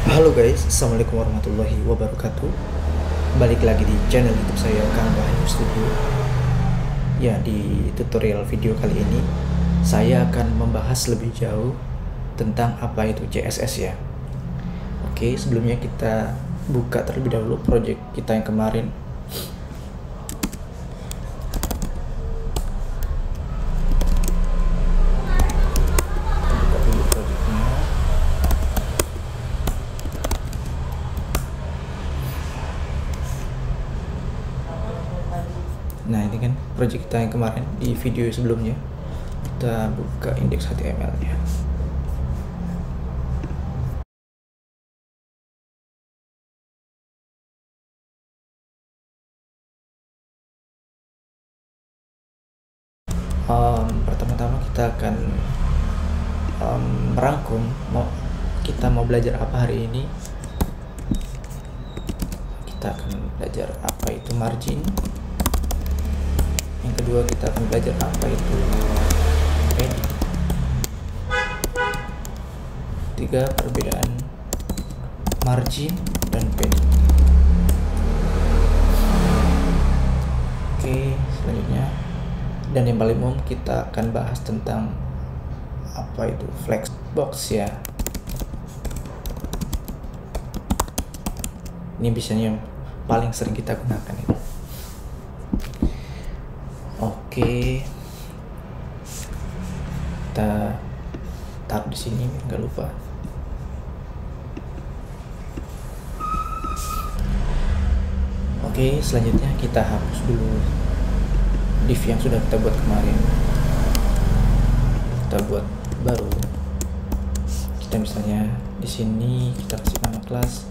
Halo guys, assalamualaikum warahmatullahi wabarakatuh. Balik lagi di channel YouTube saya, Kang Bahayu Studio. Ya, di tutorial video kali ini saya akan membahas lebih jauh tentang apa itu CSS ya. Oke, sebelumnya kita buka terlebih dahulu project kita yang kemarin. Buka dulu projectnya. Nah, ini kan project kita yang kemarin di video sebelumnya. Kita buka indeks HTML-nya. Pertama-tama kita akan merangkum kita mau belajar apa hari ini. Kita akan belajar apa itu margin. Yang kedua, kita akan belajar apa itu padding. Tiga, perbedaan margin dan padding. Oke, selanjutnya dan yang paling umum kita akan bahas tentang apa itu flexbox ya. Ini biasanya paling sering kita gunakan ini. Oke, kita taruh di sini nggak lupa. Oke, selanjutnya kita hapus dulu div yang sudah kita buat kemarin. Kita buat baru. Kita misalnya di sini kita kasih nama kelas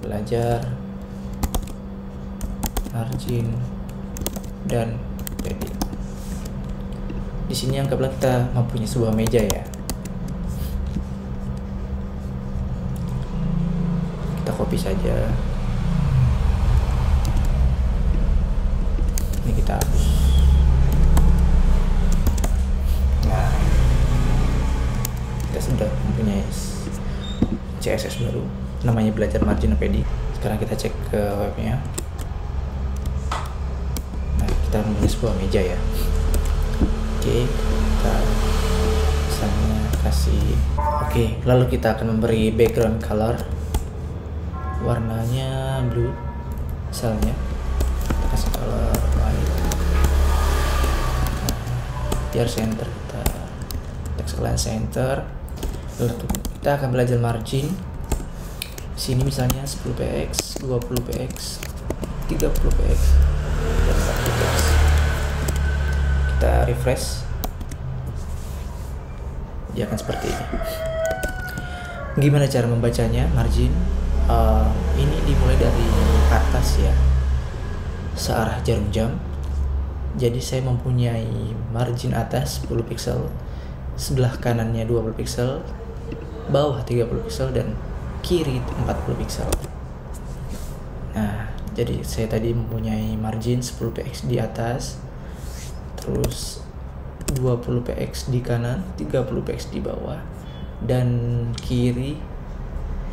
belajar margin dan padding. Di sini anggaplah kita mempunyai sebuah meja ya. Kita copy saja. Ini kita hapus. Nah, kita sudah mempunyai CSS baru, namanya belajar margin padding. Sekarang kita cek ke webnya. Nah, kita mempunyai sebuah meja ya. Oke, kita misalnya kasih. Oke, lalu kita akan memberi background color, warnanya blue misalnya. Kita kasih color white. Nah, biar center, kita text align center. Lalu kita akan belajar margin. Sini misalnya 10 px, 20 px, 30 px, dan 40 px. Kita refresh, dia akan seperti ini. Gimana cara membacanya margin? Ini dimulai dari atas ya, searah jarum jam. Jadi saya mempunyai margin atas 10 pixel, sebelah kanannya 20 pixel, bawah 30 pixel, dan kiri 40 pixel. Nah, jadi saya tadi mempunyai margin 10 px di atas, terus 20 px di kanan, 30 px di bawah, dan kiri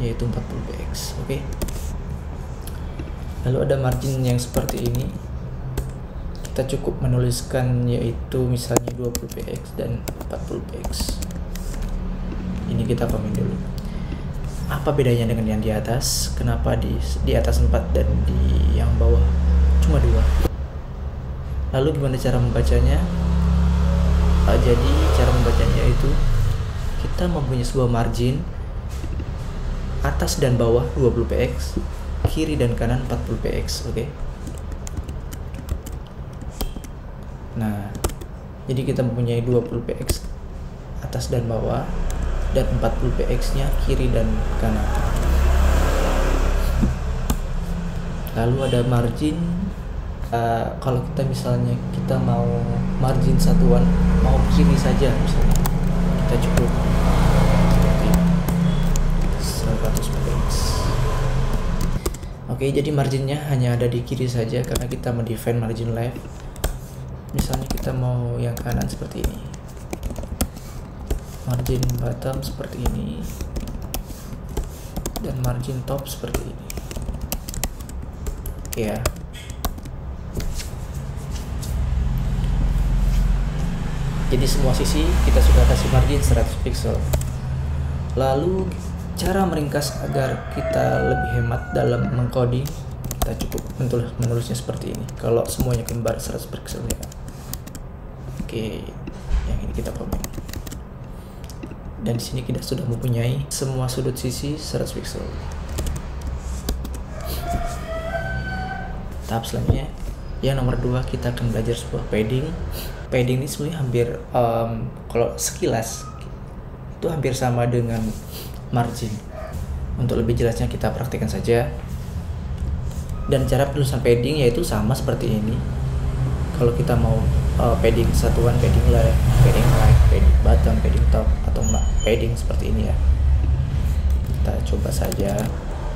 yaitu 40 px. Oke. Lalu ada margin yang seperti ini. Kita cukup menuliskan yaitu misalnya 20 px dan 40 px. Ini kita komen dulu. Apa bedanya dengan yang di atas? Kenapa di atas 4 dan di yang bawah cuma 2? Lalu gimana cara membacanya? Jadi cara membacanya itu kita mempunyai sebuah margin atas dan bawah 20 px, kiri dan kanan 40 px. Oke. Nah, jadi kita mempunyai 20 px atas dan bawah, dan 40 px nya kiri dan kanan. Lalu ada margin. Kalau kita misalnya kita mau margin satuan, mau kiri saja misalnya, kita cukup 100 px. Oke, jadi marginnya hanya ada di kiri saja karena kita mendefine margin left. Misalnya kita mau yang kanan seperti ini, margin bottom seperti ini, dan margin top seperti ini. Oke ya. Jadi semua sisi kita sudah kasih margin 100 pixel. Lalu cara meringkas agar kita lebih hemat dalam mengcoding, kita cukup menulisnya seperti ini. Kalau semuanya kembar 100 pixel ya. Oke, yang ini kita komen. Dan di sini kita sudah mempunyai semua sudut sisi 100 pixel. Tahap selanjutnya, yang nomor 2, kita akan belajar sebuah padding. Padding ini sebenarnya hampir kalau sekilas itu hampir sama dengan margin. Untuk lebih jelasnya kita praktikkan saja. Dan cara penulisan padding yaitu sama seperti ini. Kalau kita mau padding satuan, padding left, padding right, padding bottom, padding top, atau padding seperti ini ya. Kita coba saja.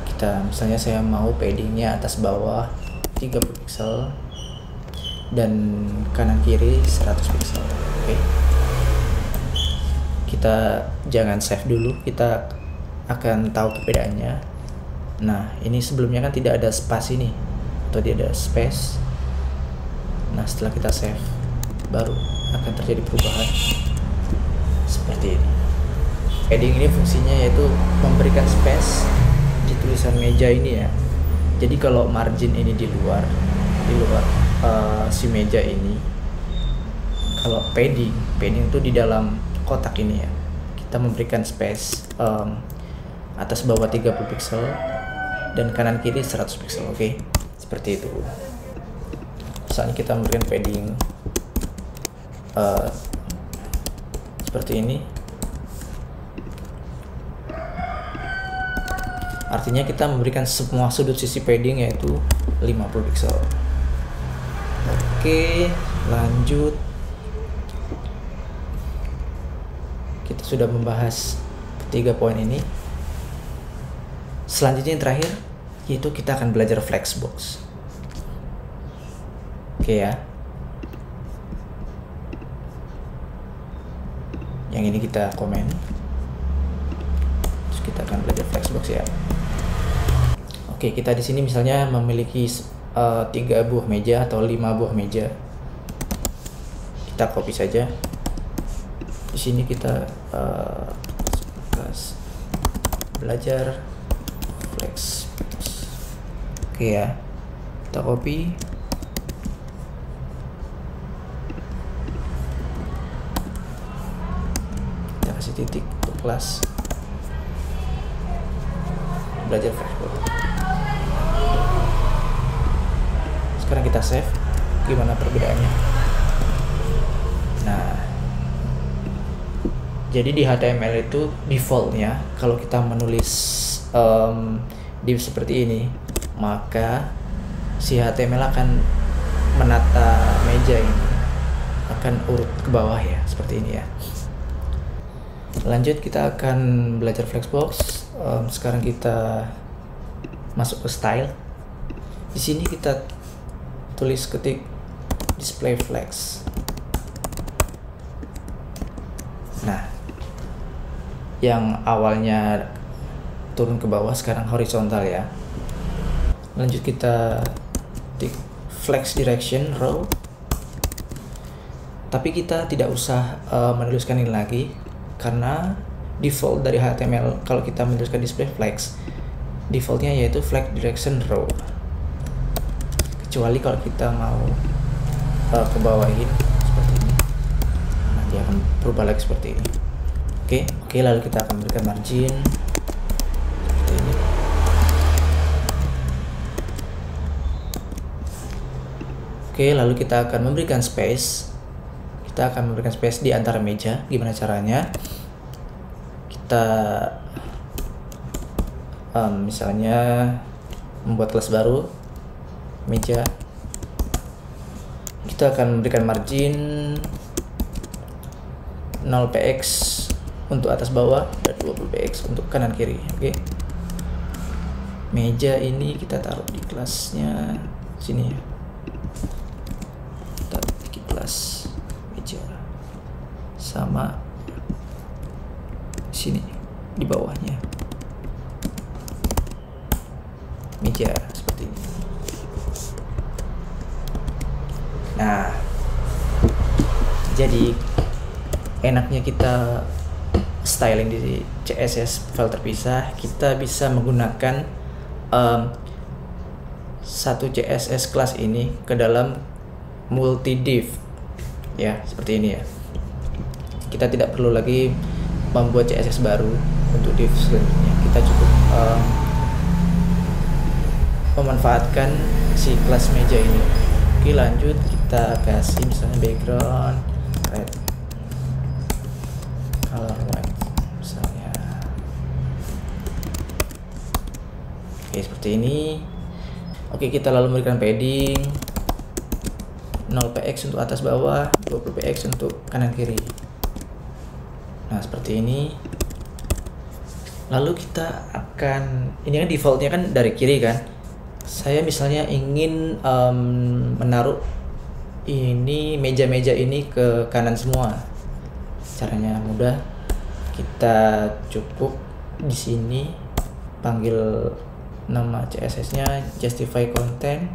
Kita misalnya saya mau paddingnya atas bawah 30 pixel dan kanan kiri 100 pixel. Oke. Kita jangan save dulu, kita akan tahu perbedaannya. Nah, ini sebelumnya kan tidak ada space ini, atau tidak ada space. Nah, setelah kita save, baru akan terjadi perubahan seperti ini. Padding ini fungsinya yaitu memberikan space di tulisan meja ini ya. Jadi kalau margin ini di luar si meja ini, kalau padding itu di dalam kotak ini ya, kita memberikan space atas bawah 30 pixel dan kanan kiri 100 pixel. Oke, seperti itu. Misalnya kita memberikan padding seperti ini, artinya kita memberikan semua sudut sisi padding yaitu 50 pixel. Oke, lanjut. Kita sudah membahas 3 poin ini. Selanjutnya yang terakhir yaitu kita akan belajar flexbox. Oke ya. Yang ini kita komen. Terus kita akan belajar flexbox ya. Oke, kita di sini misalnya memiliki 3 buah meja atau 5 buah meja. Kita copy saja. Di sini kita belajar flexbox. Oke ya. Kita copy. Kita kasih titik untuk kelas belajar flexbox. Sekarang kita save. Gimana perbedaannya? Nah, jadi di HTML itu defaultnya kalau kita menulis div seperti ini, maka si HTML akan menata meja ini, akan urut ke bawah ya, seperti ini ya. Lanjut, kita akan belajar flexbox. Sekarang kita masuk ke style. Di sini kita ketik display flex. Nah, yang awalnya turun ke bawah sekarang horizontal ya. Lanjut kita ketik flex direction row. Tapi kita tidak usah menuliskan ini lagi karena default dari HTML kalau kita menuliskan display flex, defaultnya yaitu flex direction row. Kecuali kalau kita mau ke bawahin seperti ini, nanti akan berubah lagi seperti ini. Oke, lalu kita akan berikan margin seperti ini. Oke, lalu kita akan memberikan space. Kita akan memberikan space di antara meja. Gimana caranya? Kita misalnya membuat kelas baru, meja. Kita akan memberikan margin 0px untuk atas bawah dan 20px untuk kanan kiri. Oke. Meja ini kita taruh di kelasnya sini ya. Kita bikin kelas meja sama sini di bawahnya. meja seperti ini. Nah, jadi enaknya kita styling di CSS file terpisah, kita bisa menggunakan satu CSS kelas ini ke dalam multi div ya, seperti ini ya. Kita tidak perlu lagi membuat CSS baru untuk div selanjutnya. Kita cukup memanfaatkan si kelas meja ini. Oke, lanjut kita kasih misalnya background red, color white misalnya. Oke, seperti ini. Oke, kita lalu memberikan padding 0px untuk atas bawah, 20px untuk kanan kiri. Nah, seperti ini. Lalu kita akan, ini kan defaultnya kan dari kiri kan. Saya misalnya ingin menaruh ini meja-meja ini ke kanan semua. Caranya mudah. Kita cukup di sini panggil nama CSS-nya justify content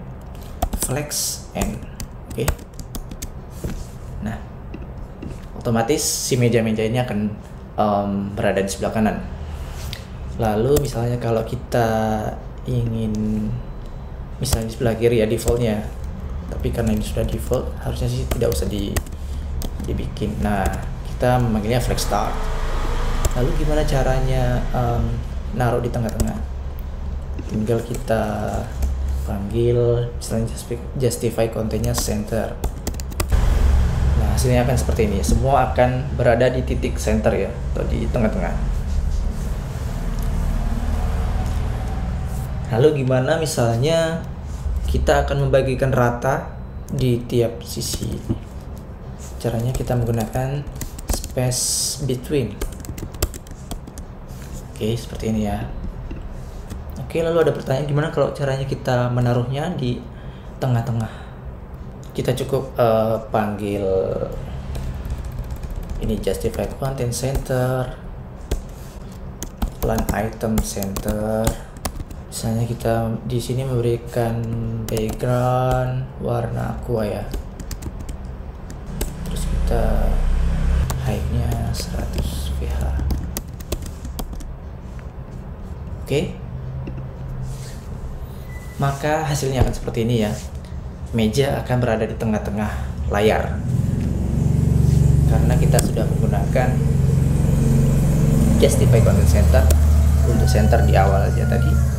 flex n. Oke. Nah, otomatis si meja-meja ini akan berada di sebelah kanan. Lalu misalnya kalau kita ingin misalnya di sebelah kiri ya defaultnya, tapi karena ini sudah default harusnya sih tidak usah dibikin. Nah, kita memanggilnya flex start. Lalu gimana caranya naruh di tengah-tengah? Tinggal kita panggil misalnya justify content-nya center. Nah, hasilnya akan seperti ini. Semua akan berada di titik center ya, atau di tengah-tengah. Lalu gimana misalnya kita akan membagikan rata di tiap sisi? Caranya kita menggunakan space between. Oke, seperti ini ya. Oke, lalu ada pertanyaan gimana kalau caranya kita menaruhnya di tengah-tengah? Kita cukup panggil ini justify content center, plan item center. Misalnya kita di sini memberikan background warna aqua ya. Terus kita height-nya 100 ph. Oke. Maka hasilnya akan seperti ini ya. Meja akan berada di tengah-tengah layar. Karena kita sudah menggunakan justify content center untuk center di awal aja tadi.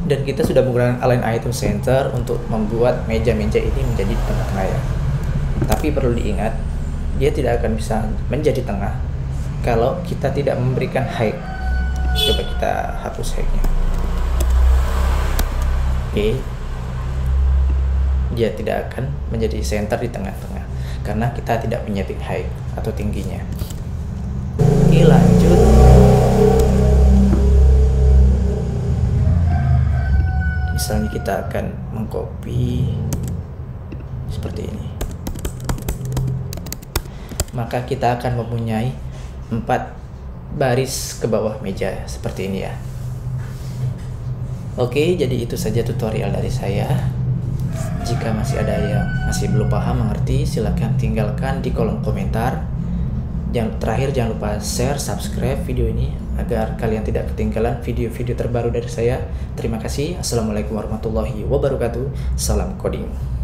Dan kita sudah menggunakan align item center untuk membuat meja-meja ini menjadi di tengah-tengah ya. Tapi perlu diingat, dia tidak akan bisa menjadi tengah kalau kita tidak memberikan height. Coba kita hapus height-nya. Oke. Dia tidak akan menjadi center di tengah-tengah karena kita tidak menyeting height atau tingginya. Oke, lanjut. Misalnya kita akan mengcopy seperti ini. Maka kita akan mempunyai 4 baris ke bawah meja seperti ini ya. Oke, jadi itu saja tutorial dari saya. Jika masih ada yang masih belum paham mengerti, silahkan tinggalkan di kolom komentar. Terakhir jangan lupa share, subscribe video ini agar kalian tidak ketinggalan video-video terbaru dari saya. Terima kasih. Assalamualaikum warahmatullahi wabarakatuh. Salam coding.